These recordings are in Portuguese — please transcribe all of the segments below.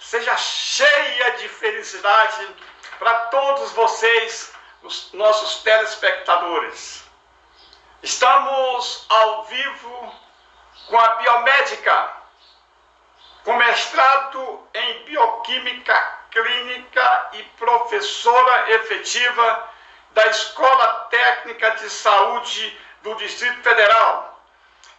seja cheia de felicidade para todos vocês, os nossos telespectadores. Estamos ao vivo com a biomédica, com mestrado em bioquímica clínica e professora efetiva da Escola Técnica de Saúde do Distrito Federal.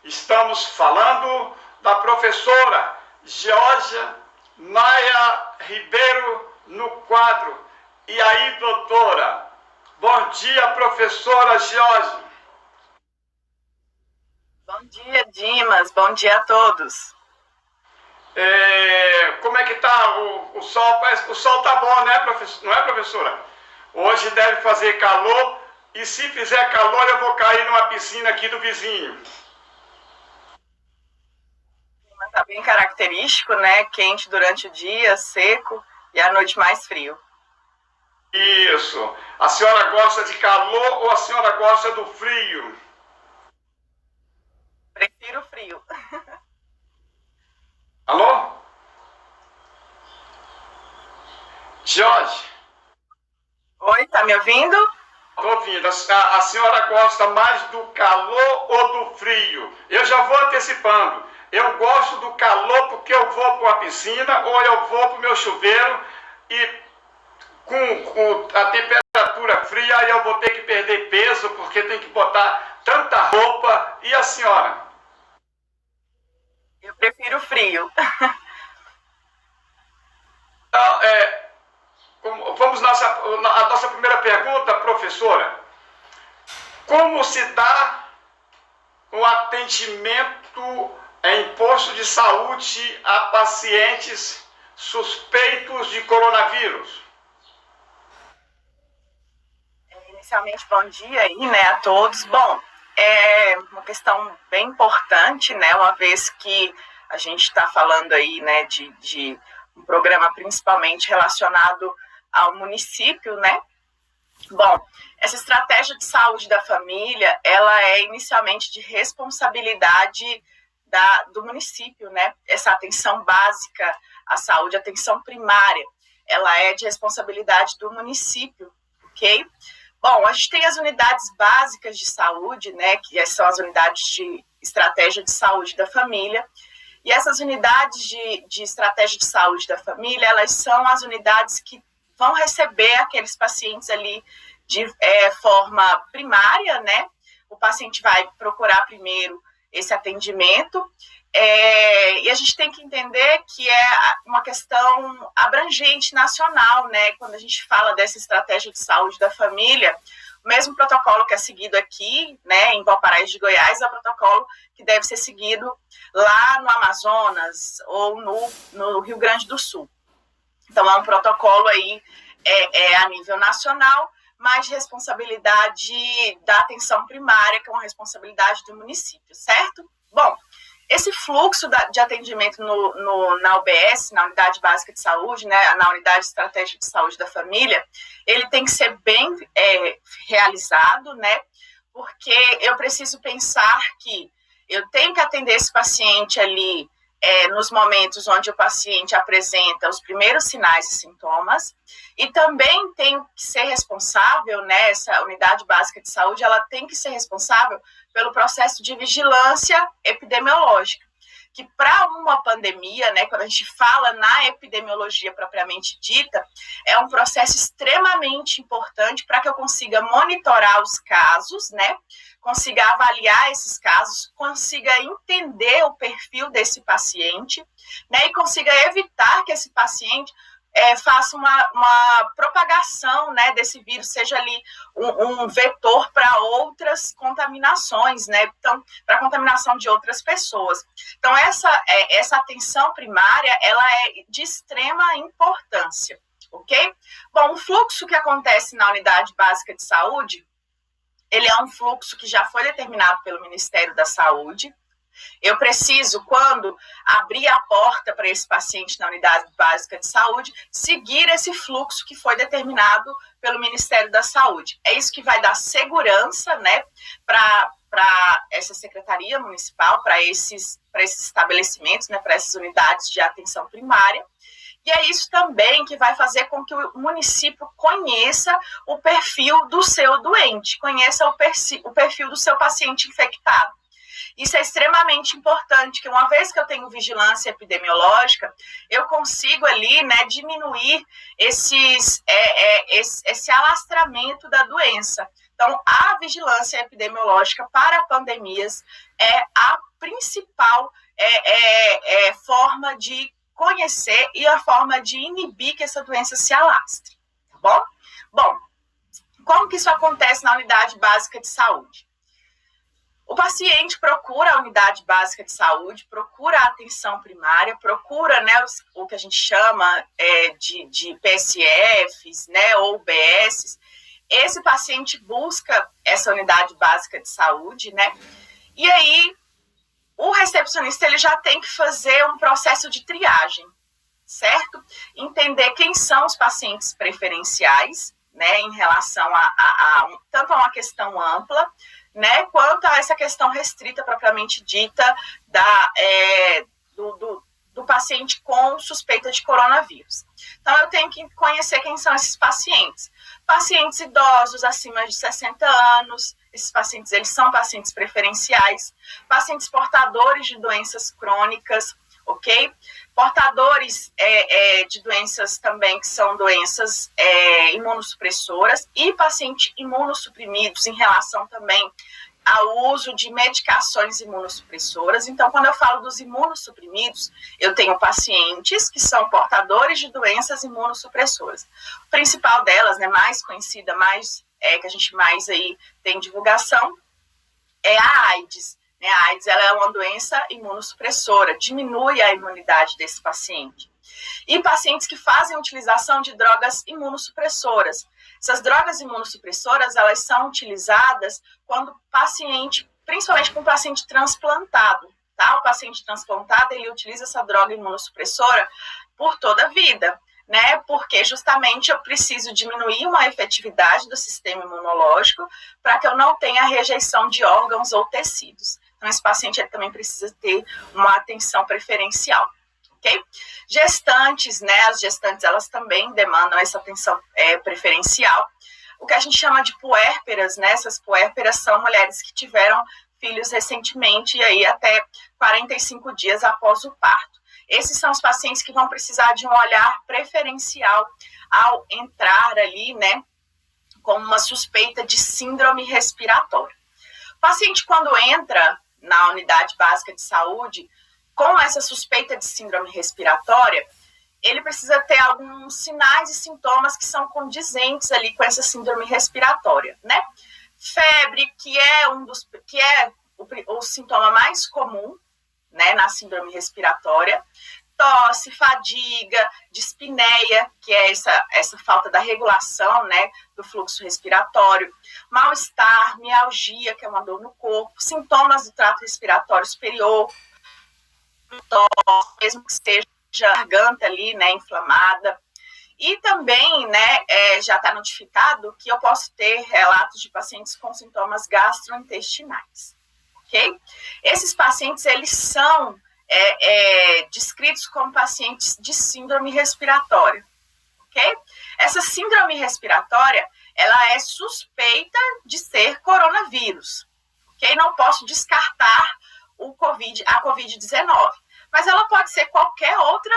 Estamos falando da professora Georgia Maia Ribeiro no quadro. E aí, doutora? Bom dia, professora Georgia. Bom dia, Dimas. Bom dia a todos. Como é que tá o sol? Parece que o sol tá bom, né, não é, professora? Hoje deve fazer calor e se fizer calor eu vou cair numa piscina aqui do vizinho. Tá bem característico, né? Quente durante o dia, seco e à noite mais frio. Isso. A senhora gosta de calor ou a senhora gosta do frio? Prefiro frio. Alô? Jorge? Oi, tá me ouvindo? Tô ouvindo. A senhora gosta mais do calor ou do frio? Eu já vou antecipando. Eu gosto do calor porque eu vou para uma piscina ou eu vou para o meu chuveiro e com a temperatura fria aí eu vou ter que perder peso porque tem que botar tanta roupa. E a senhora? Eu prefiro frio. Então, vamos à nossa primeira pergunta, professora. Como se dá o atendimento em posto de saúde a pacientes suspeitos de coronavírus? Inicialmente, bom dia aí, né, a todos. Bom, é uma questão bem importante, né, uma vez que a gente está falando aí, né, de um programa principalmente relacionado ao município, né. Bom, essa estratégia de saúde da família, ela é inicialmente de responsabilidade do município, né? Essa atenção básica à saúde, atenção primária, ela é de responsabilidade do município, ok? Bom, a gente tem as unidades básicas de saúde, né? Que são as unidades de estratégia de saúde da família. E essas unidades de estratégia de saúde da família, elas são as unidades que vão receber aqueles pacientes ali de forma primária, né? O paciente vai procurar primeiro esse atendimento, e a gente tem que entender que é uma questão abrangente nacional, né? Quando a gente fala dessa estratégia de saúde da família, o mesmo protocolo que é seguido aqui, né, em Valparaíso de Goiás, é o protocolo que deve ser seguido lá no Amazonas ou no Rio Grande do Sul. Então, é um protocolo aí a nível nacional, mas de responsabilidade da atenção primária, que é uma responsabilidade do município, certo? Bom, esse fluxo de atendimento na UBS, na Unidade Básica de Saúde, né, na Unidade de Estratégia de Saúde da Família, ele tem que ser bem realizado, né, porque eu preciso pensar que eu tenho que atender esse paciente ali nos momentos onde o paciente apresenta os primeiros sinais e sintomas, e também tem que ser responsável, né, essa unidade básica de saúde, ela tem que ser responsável pelo processo de vigilância epidemiológica, que para uma pandemia, né, quando a gente fala na epidemiologia propriamente dita, é um processo extremamente importante para que eu consiga monitorar os casos, né, consiga avaliar esses casos, consiga entender o perfil desse paciente, né, e consiga evitar que esse paciente faça uma propagação, né, desse vírus, seja ali um vetor para outras contaminações, né, então, para contaminação de outras pessoas. Então, essa atenção primária, ela é de extrema importância, ok? Bom, o fluxo que acontece na unidade básica de saúde, ele é um fluxo que já foi determinado pelo Ministério da Saúde. Eu preciso, quando abrir a porta para esse paciente na unidade básica de saúde, seguir esse fluxo que foi determinado pelo Ministério da Saúde. É isso que vai dar segurança, né, para para essa secretaria municipal, para esses estabelecimentos, né, para essas unidades de atenção primária. E é isso também que vai fazer com que o município conheça o perfil do seu doente, conheça o perfil do seu paciente infectado. Isso é extremamente importante, que uma vez que eu tenho vigilância epidemiológica, eu consigo ali, né, diminuir esse alastramento da doença. Então, a vigilância epidemiológica para pandemias é a principal forma de conhecer e a forma de inibir que essa doença se alastre, tá bom? Bom, como que isso acontece na unidade básica de saúde? O paciente procura a unidade básica de saúde, procura a atenção primária, procura, né, o que a gente chama de PSFs, né, ou UBSs. Esse paciente busca essa unidade básica de saúde, né, e aí o recepcionista ele já tem que fazer um processo de triagem, certo? Entender quem são os pacientes preferenciais, né, em relação tanto a uma questão ampla, né, quanto a essa questão restrita propriamente dita do paciente com suspeita de coronavírus. Então, eu tenho que conhecer quem são esses pacientes. Pacientes idosos acima de 60 anos, esses pacientes eles são pacientes preferenciais, pacientes portadores de doenças crônicas, ok? Portadores de doenças também que são doenças imunossupressoras e pacientes imunossuprimidos em relação também ao uso de medicações imunossupressoras. Então, quando eu falo dos imunossuprimidos, eu tenho pacientes que são portadores de doenças imunossupressoras. O principal delas, né, mais conhecida, que a gente mais aí tem divulgação, é a AIDS. A AIDS ela é uma doença imunossupressora, diminui a imunidade desse paciente. E pacientes que fazem utilização de drogas imunossupressoras. Essas drogas imunossupressoras, elas são utilizadas quando o paciente, principalmente com o paciente transplantado, tá? O paciente transplantado, ele utiliza essa droga imunossupressora por toda a vida, né? Porque justamente eu preciso diminuir uma efetividade do sistema imunológico para que eu não tenha rejeição de órgãos ou tecidos. Então, esse paciente ele também precisa ter uma atenção preferencial, ok? Gestantes, né? As gestantes, elas também demandam essa atenção preferencial. O que a gente chama de puérperas, né? Essas puérperas são mulheres que tiveram filhos recentemente e aí até 45 dias após o parto. Esses são os pacientes que vão precisar de um olhar preferencial ao entrar ali, né? Com uma suspeita de síndrome respiratória. O paciente, quando entra na unidade básica de saúde, com essa suspeita de síndrome respiratória, ele precisa ter alguns sinais e sintomas que são condizentes ali com essa síndrome respiratória, né? Febre, que é o sintoma mais comum, né, na síndrome respiratória. Tosse, fadiga, dispneia, que é essa falta da regulação, né, do fluxo respiratório, mal-estar, mialgia, que é uma dor no corpo, sintomas do trato respiratório superior, tosse, mesmo que esteja a garganta ali, né, inflamada. E também, né, já está notificado que eu posso ter relatos de pacientes com sintomas gastrointestinais, ok? Esses pacientes, eles são descritos como pacientes de síndrome respiratória, ok? Essa síndrome respiratória, ela é suspeita de ser coronavírus, ok? Não posso descartar a Covid-19, mas ela pode ser qualquer outra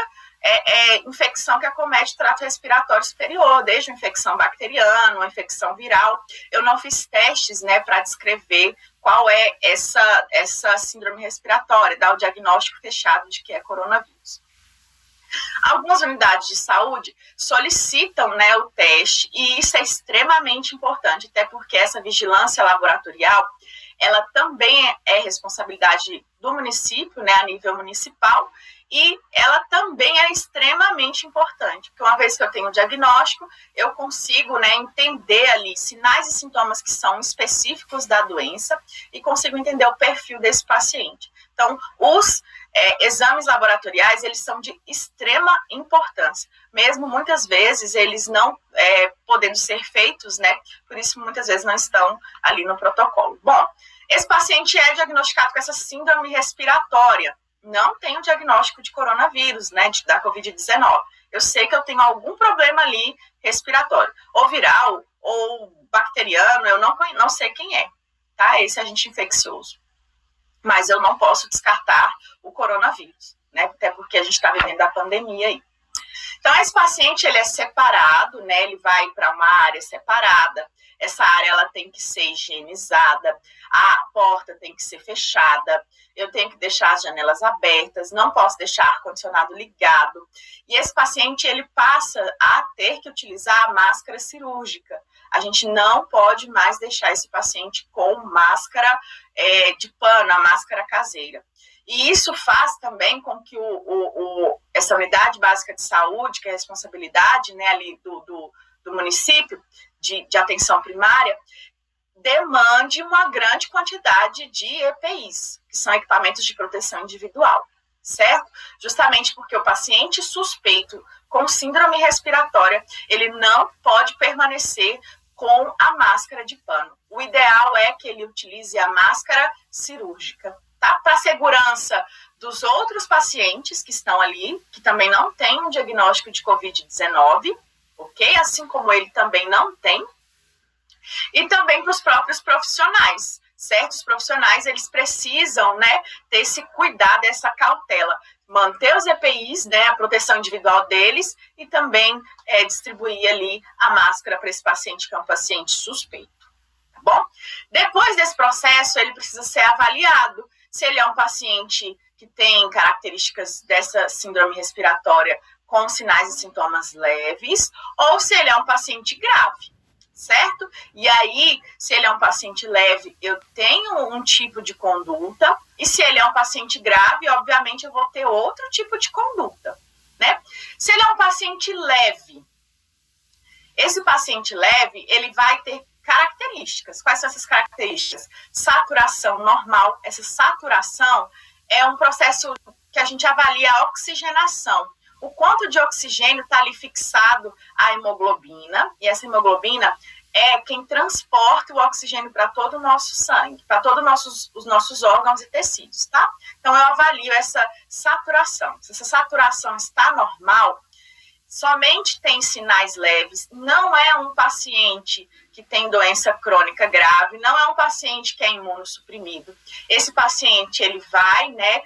infecção que acomete o trato respiratório superior, desde uma infecção bacteriana, uma infecção viral. Eu não fiz testes, né, para descrever qual é essa síndrome respiratória, dar o diagnóstico fechado de que é coronavírus. Algumas unidades de saúde solicitam, né, o teste, e isso é extremamente importante, até porque essa vigilância laboratorial, ela também é responsabilidade do município, né, a nível municipal, e ela também é extremamente importante, porque uma vez que eu tenho o diagnóstico, eu consigo, né, entender ali sinais e sintomas que são específicos da doença e consigo entender o perfil desse paciente. Então, os exames laboratoriais, eles são de extrema importância, mesmo muitas vezes eles não podendo ser feitos, né, por isso muitas vezes não estão ali no protocolo. Bom, Esse paciente é diagnosticado com essa síndrome respiratória. Não tem o diagnóstico de coronavírus, né, da Covid-19. Eu sei que eu tenho algum problema ali respiratório, ou viral, ou bacteriano, eu não sei quem é, tá? Esse agente infeccioso. Mas eu não posso descartar o coronavírus, né? Até porque a gente está vivendo a pandemia aí. Então, esse paciente, ele é separado, né? Ele vai para uma área separada. Essa área, ela tem que ser higienizada. A porta tem que ser fechada. Eu tenho que deixar as janelas abertas. Não posso deixar ar-condicionado ligado. E esse paciente, ele passa a ter que utilizar a máscara cirúrgica. A gente não pode mais deixar esse paciente com máscara de pano, a máscara caseira. E isso faz também com que essa unidade básica de saúde, que é a responsabilidade, né, ali do município de atenção primária, demande uma grande quantidade de EPIs, que são equipamentos de proteção individual, certo? Justamente porque o paciente suspeito com síndrome respiratória, ele não pode permanecer com a máscara de pano. O ideal é que ele utilize a máscara cirúrgica, tá? Para a segurança dos outros pacientes que estão ali, que também não têm um diagnóstico de Covid-19, ok? Assim como ele também não tem. E também para os próprios profissionais, certo? Os profissionais, eles precisam, né, ter esse cuidado, essa cautela, manter os EPIs, né, a proteção individual deles e também distribuir ali a máscara para esse paciente que é um paciente suspeito, tá bom? Depois desse processo, ele precisa ser avaliado se ele é um paciente que tem características dessa síndrome respiratória com sinais e sintomas leves ou se ele é um paciente grave, certo? E aí, se ele é um paciente leve, eu tenho um tipo de conduta, e se ele é um paciente grave, obviamente eu vou ter outro tipo de conduta, né? Se ele é um paciente leve, esse paciente leve, ele vai ter características. Quais são essas características? Saturação normal. Essa saturação é um processo que a gente avalia a oxigenação. O quanto de oxigênio está ali fixado à hemoglobina, e essa hemoglobina é quem transporta o oxigênio para todo o nosso sangue, para todos os nossos órgãos e tecidos, tá? Então, eu avalio essa saturação. Se essa saturação está normal, somente tem sinais leves, não é um paciente que tem doença crônica grave, não é um paciente que é imunossuprimido. Esse paciente, ele vai, né,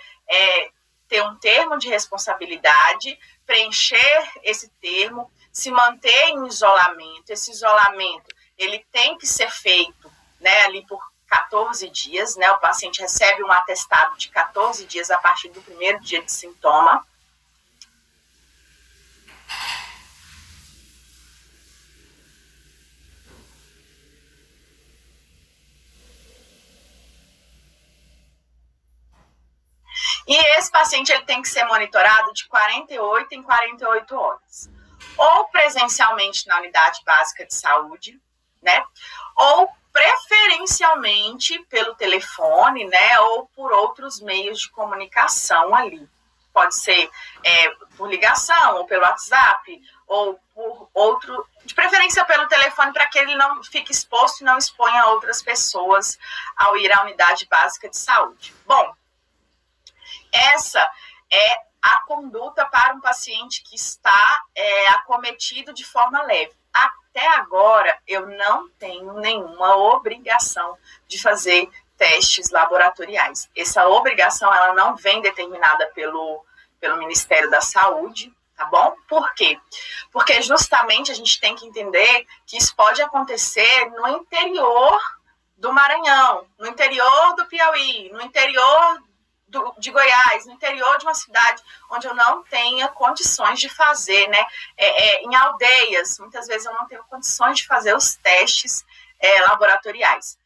ter um termo de responsabilidade, preencher esse termo, se manter em isolamento. Esse isolamento, ele tem que ser feito, né, ali por 14 dias, né, o paciente recebe um atestado de 14 dias a partir do primeiro dia de sintoma. E esse paciente, ele tem que ser monitorado de 48 em 48 horas. Ou presencialmente na unidade básica de saúde, né? Ou preferencialmente pelo telefone, né? Ou por outros meios de comunicação ali. Pode ser por ligação, ou pelo WhatsApp, ou por outro, de preferência pelo telefone, para que ele não fique exposto e não exponha outras pessoas ao ir à unidade básica de saúde. Bom, essa é a conduta para um paciente que está acometido de forma leve. Até agora, eu não tenho nenhuma obrigação de fazer testes laboratoriais. Essa obrigação, ela não vem determinada pelo Ministério da Saúde, tá bom? Por quê? Porque justamente a gente tem que entender que isso pode acontecer no interior do Maranhão, no interior do Piauí, no interior de Goiás, no interior de uma cidade onde eu não tenha condições de fazer, né? Em aldeias, muitas vezes eu não tenho condições de fazer os testes laboratoriais.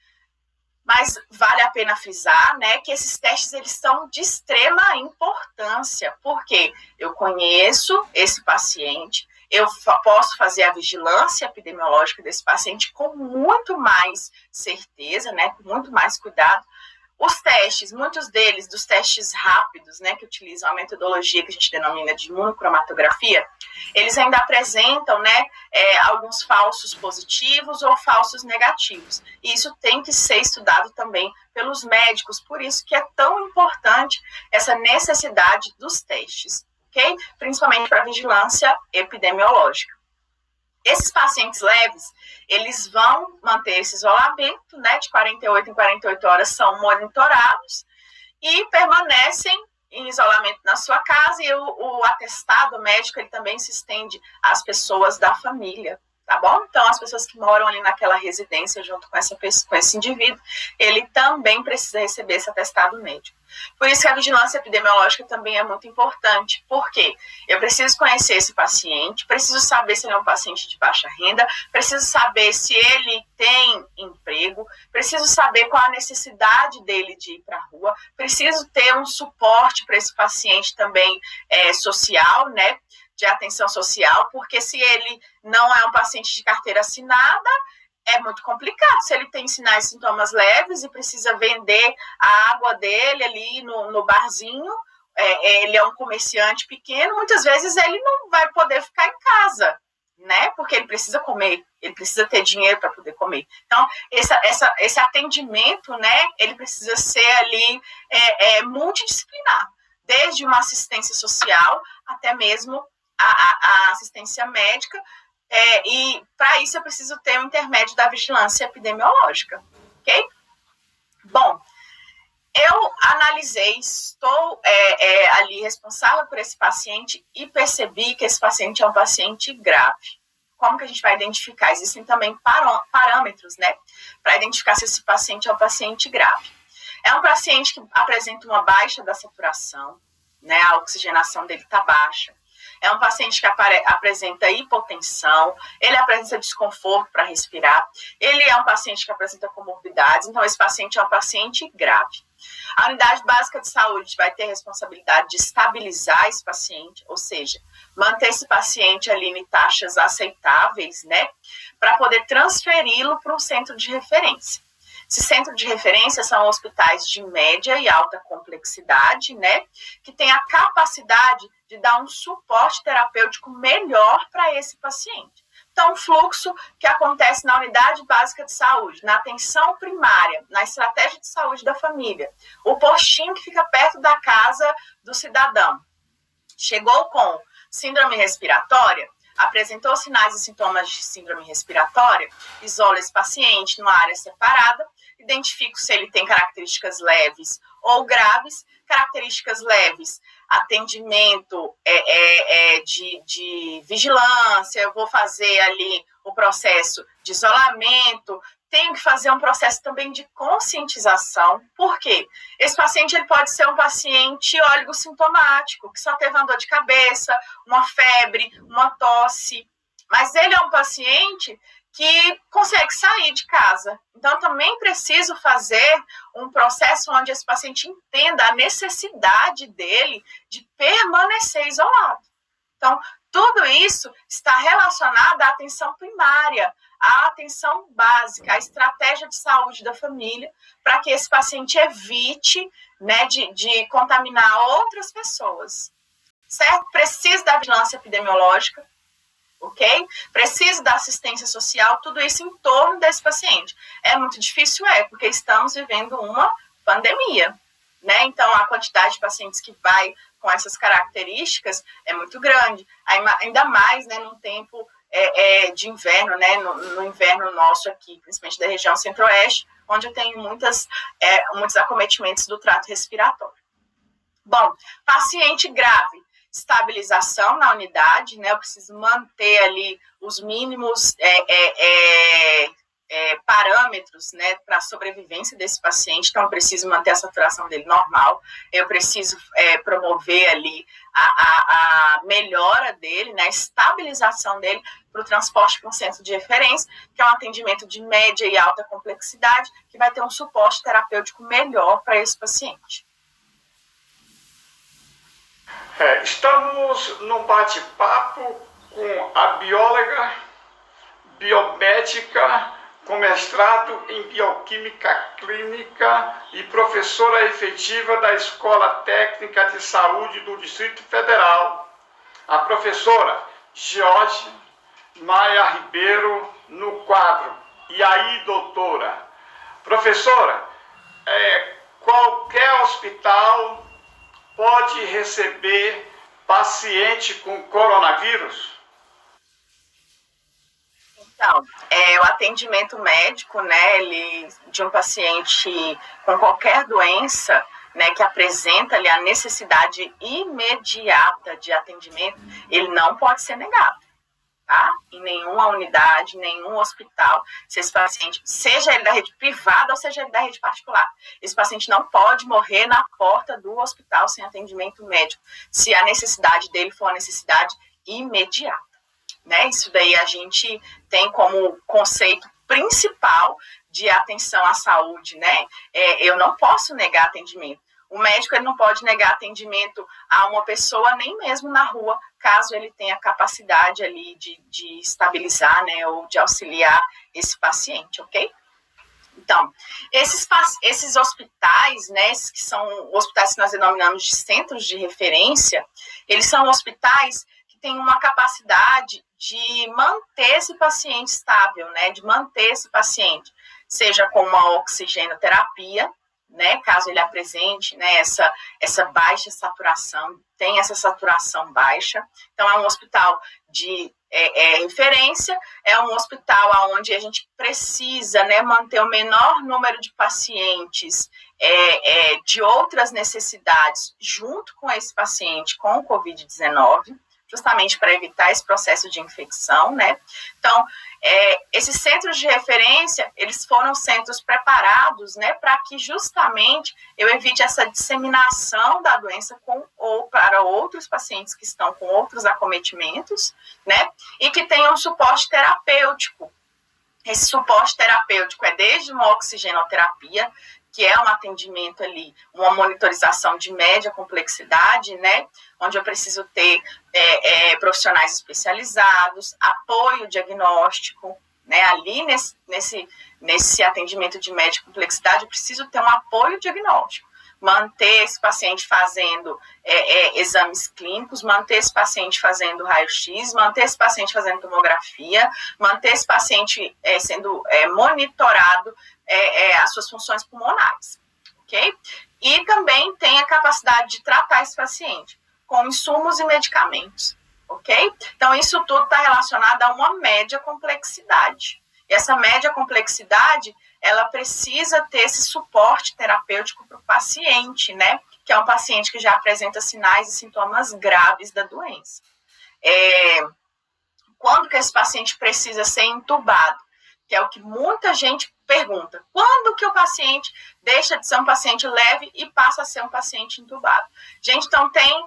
Mas vale a pena frisar, né, que esses testes, eles são de extrema importância, porque eu conheço esse paciente, eu posso fazer a vigilância epidemiológica desse paciente com muito mais certeza, né, com muito mais cuidado. Os testes, muitos deles, dos testes rápidos, né, que utilizam a metodologia que a gente denomina de imunocromatografia, eles ainda apresentam, né, alguns falsos positivos ou falsos negativos. E isso tem que ser estudado também pelos médicos, por isso que é tão importante essa necessidade dos testes, ok? Principalmente para vigilância epidemiológica. Esses pacientes leves, eles vão manter esse isolamento, né, de 48 em 48 horas, são monitorados e permanecem em isolamento na sua casa, e o atestado médico ele também se estende às pessoas da família, tá bom? Então, as pessoas que moram ali naquela residência junto com esse indivíduo, ele também precisa receber esse atestado médico. Por isso que a vigilância epidemiológica também é muito importante. Por quê? Eu preciso conhecer esse paciente, preciso saber se ele é um paciente de baixa renda, preciso saber se ele tem emprego, preciso saber qual a necessidade dele de ir para a rua, preciso ter um suporte para esse paciente também social, né? De atenção social, porque se ele não é um paciente de carteira assinada, é muito complicado. Se ele tem sinais e sintomas leves e precisa vender a água dele ali no barzinho, ele é um comerciante pequeno, muitas vezes ele não vai poder ficar em casa, né? Porque ele precisa comer, ele precisa ter dinheiro para poder comer. Então, esse atendimento, né, ele precisa ser ali multidisciplinar, desde uma assistência social até mesmo a assistência médica, e para isso eu preciso ter um intermédio da vigilância epidemiológica, ok? Bom, eu analisei, estou ali responsável por esse paciente e percebi que esse paciente é um paciente grave. Como que a gente vai identificar? Existem também parâmetros, né, para identificar se esse paciente é um paciente grave. É um paciente que apresenta uma baixa da saturação, né, a oxigenação dele está baixa. É um paciente que apresenta hipotensão, ele apresenta desconforto para respirar, ele é um paciente que apresenta comorbidades, então esse paciente é um paciente grave. A unidade básica de saúde vai ter a responsabilidade de estabilizar esse paciente, ou seja, manter esse paciente ali em taxas aceitáveis, né, para poder transferi-lo para um centro de referência. Esse centro de referência são hospitais de média e alta complexidade, né, que tem a capacidade de dar um suporte terapêutico melhor para esse paciente. Então, o fluxo que acontece na unidade básica de saúde, na atenção primária, na estratégia de saúde da família, o postinho que fica perto da casa do cidadão, chegou com síndrome respiratória, apresentou sinais e sintomas de síndrome respiratória, isola esse paciente numa área separada, identifico se ele tem características leves ou graves. Características leves, atendimento de vigilância, eu vou fazer ali o processo de isolamento, tenho que fazer um processo também de conscientização. Por quê? Esse paciente ele pode ser um paciente oligosintomático, que só teve uma dor de cabeça, uma febre, uma tosse, mas ele é um paciente que consegue sair de casa. Então, também preciso fazer um processo onde esse paciente entenda a necessidade dele de permanecer isolado. Então, tudo isso está relacionado à atenção primária, à atenção básica, à estratégia de saúde da família, para que esse paciente evite, né, de contaminar outras pessoas. Certo? Precisa da vigilância epidemiológica, ok? Preciso da assistência social, tudo isso em torno desse paciente. É muito difícil, porque estamos vivendo uma pandemia, né? Então, a quantidade de pacientes que vai com essas características é muito grande, ainda mais, né, num tempo de inverno, né, no inverno nosso aqui, principalmente da região centro-oeste, onde eu tenho muitos acometimentos do trato respiratório. Bom, paciente grave, estabilização na unidade, né? Eu preciso manter ali os mínimos parâmetros, né, para a sobrevivência desse paciente. Então, eu preciso manter a saturação dele normal, eu preciso promover ali a melhora dele, né, a estabilização dele para o transporte para um centro de referência, que é um atendimento de média e alta complexidade, que vai ter um suporte terapêutico melhor para esse paciente. Estamos num bate-papo com a bióloga, biomédica, com mestrado em bioquímica clínica e professora efetiva da Escola Técnica de Saúde do Distrito Federal, a professora George Maia Ribeiro no quadro. E aí, doutora? Professora, qualquer hospital pode receber paciente com coronavírus? Então, o atendimento médico, né, de um paciente com qualquer doença, né, que apresenta ali a necessidade imediata de atendimento, ele não pode ser negado, tá? Em nenhuma unidade, nenhum hospital, se esse paciente, seja ele da rede privada ou seja ele da rede particular, esse paciente não pode morrer na porta do hospital sem atendimento médico, se a necessidade dele for uma necessidade imediata. Né? Isso daí a gente tem como conceito principal de atenção à saúde, né? Eu não posso negar atendimento. O médico ele não pode negar atendimento a uma pessoa, nem mesmo na rua, caso ele tenha capacidade ali de estabilizar, né, ou de auxiliar esse paciente, ok? Então, esses hospitais, né, que são hospitais que nós denominamos de centros de referência, eles são hospitais que têm uma capacidade de manter esse paciente estável, né, de manter esse paciente, seja com uma oxigenoterapia, né, caso ele apresente, né, essa baixa saturação, tem essa saturação baixa. Então, é um hospital de referência, é um hospital onde a gente precisa, né, manter o menor número de pacientes de outras necessidades junto com esse paciente com o Covid-19, justamente para evitar esse processo de infecção, né? Então, esses centros de referência, eles foram centros preparados, né, para que justamente eu evite essa disseminação da doença ou para outros pacientes que estão com outros acometimentos, né, e que tenham suporte terapêutico. Esse suporte terapêutico é desde uma oxigenoterapia, que é um atendimento ali, uma monitorização de média complexidade, né, onde eu preciso ter profissionais especializados, apoio diagnóstico, né, ali nesse atendimento de média complexidade, eu preciso ter um apoio diagnóstico, manter esse paciente fazendo exames clínicos, manter esse paciente fazendo raio-x, manter esse paciente fazendo tomografia, manter esse paciente sendo monitorado as suas funções pulmonares, ok? E também tem a capacidade de tratar esse paciente com insumos e medicamentos, ok? Então, isso tudo está relacionado a uma média complexidade. E essa média complexidade, ela precisa ter esse suporte terapêutico para o paciente, né? Que é um paciente que já apresenta sinais e sintomas graves da doença. Quando que esse paciente precisa ser intubado? Que é o que muita gente pergunta. Quando que o paciente deixa de ser um paciente leve e passa a ser um paciente intubado? Gente, então tem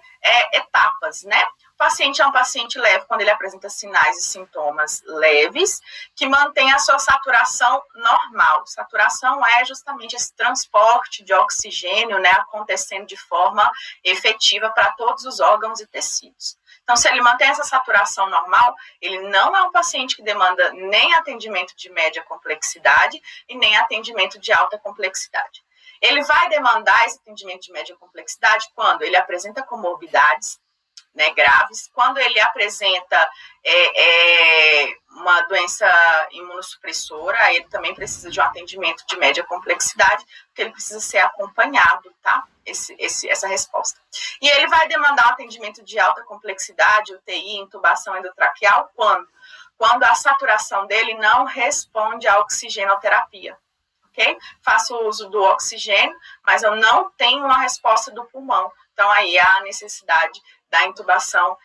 etapas, né? O paciente é um paciente leve quando ele apresenta sinais e sintomas leves, que mantém a sua saturação normal. Saturação é justamente esse transporte de oxigênio, né, acontecendo de forma efetiva para todos os órgãos e tecidos. Então, se ele mantém essa saturação normal, ele não é um paciente que demanda nem atendimento de média complexidade e nem atendimento de alta complexidade. Ele vai demandar esse atendimento de média complexidade quando ele apresenta comorbidades, né, graves, quando ele apresenta uma doença imunossupressora, aí ele também precisa de um atendimento de média complexidade, porque ele precisa ser acompanhado, tá? Essa resposta. E ele vai demandar um atendimento de alta complexidade, UTI, intubação endotraqueal, quando a saturação dele não responde à oxigenoterapia, ok? Faço uso do oxigênio, mas eu não tenho uma resposta do pulmão. Então, aí há a necessidade da intubação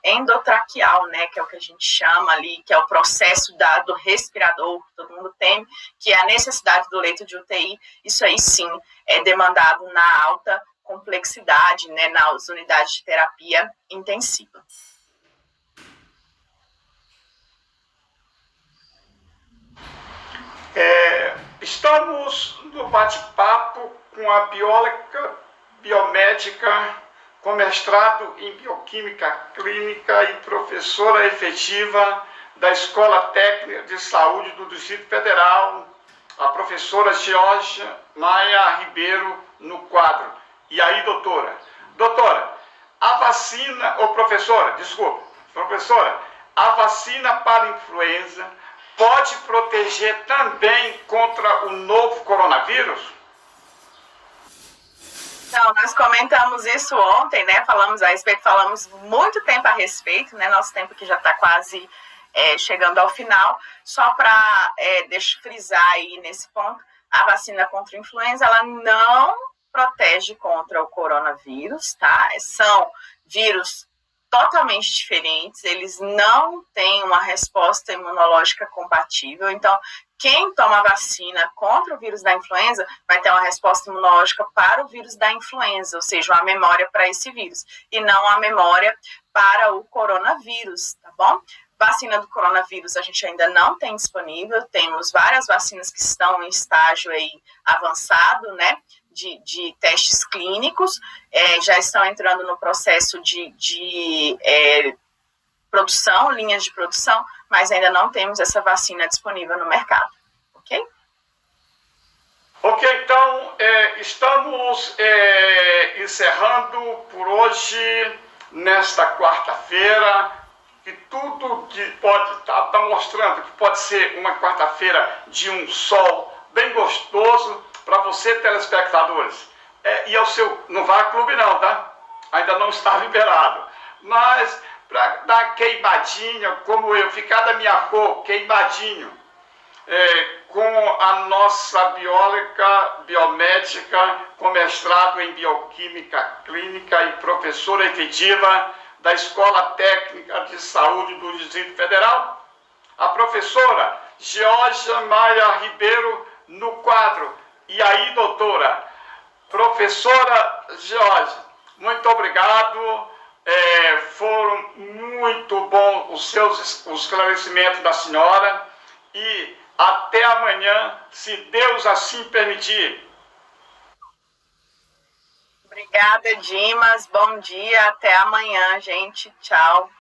endotraqueal, né, que é o que a gente chama ali, que é o processo do respirador, que todo mundo tem, que é a necessidade do leito de UTI. Isso aí, sim, é demandado na alta complexidade, né, nas unidades de terapia intensiva. Estamos no bate-papo com a bióloga biomédica com mestrado em Bioquímica Clínica e professora efetiva da Escola Técnica de Saúde do Distrito Federal, a professora Georgia Maia Ribeiro, no quadro. E aí, doutora? Doutora, a vacina, professora professora, a vacina para influenza pode proteger também contra o novo coronavírus? Então, nós comentamos isso ontem, né? Falamos a respeito, falamos muito tempo a respeito, né? Nosso tempo que já está quase chegando ao final. Só para frisar aí nesse ponto, a vacina contra a influenza, ela não protege contra o coronavírus, tá? São vírus totalmente diferentes, eles não têm uma resposta imunológica compatível, então quem toma vacina contra o vírus da influenza vai ter uma resposta imunológica para o vírus da influenza, ou seja, uma memória para esse vírus, e não a memória para o coronavírus, tá bom? Vacina do coronavírus a gente ainda não tem disponível, temos várias vacinas que estão em estágio aí avançado, né? De testes clínicos, já estão entrando no processo de produção, linhas de produção, mas ainda não temos essa vacina disponível no mercado, ok? Ok, então estamos encerrando por hoje, nesta quarta-feira, que tudo que pode estar mostrando que pode ser uma quarta-feira de um sol bem gostoso, para você, telespectadores, e ao seu, não vá a clube não, tá? Ainda não está liberado, mas para dar queimadinha, como eu, ficar da minha cor, queimadinho, com a nossa bióloga, biomédica, com mestrado em bioquímica clínica e professora efetiva da Escola Técnica de Saúde do Distrito Federal, a professora Georgia Maia Ribeiro, no quadro "E aí, doutora?". Professora Georgia, muito obrigado, foram muito bons os seus esclarecimentos da senhora, e até amanhã, se Deus assim permitir. Obrigada, Dimas, bom dia, até amanhã, gente, tchau.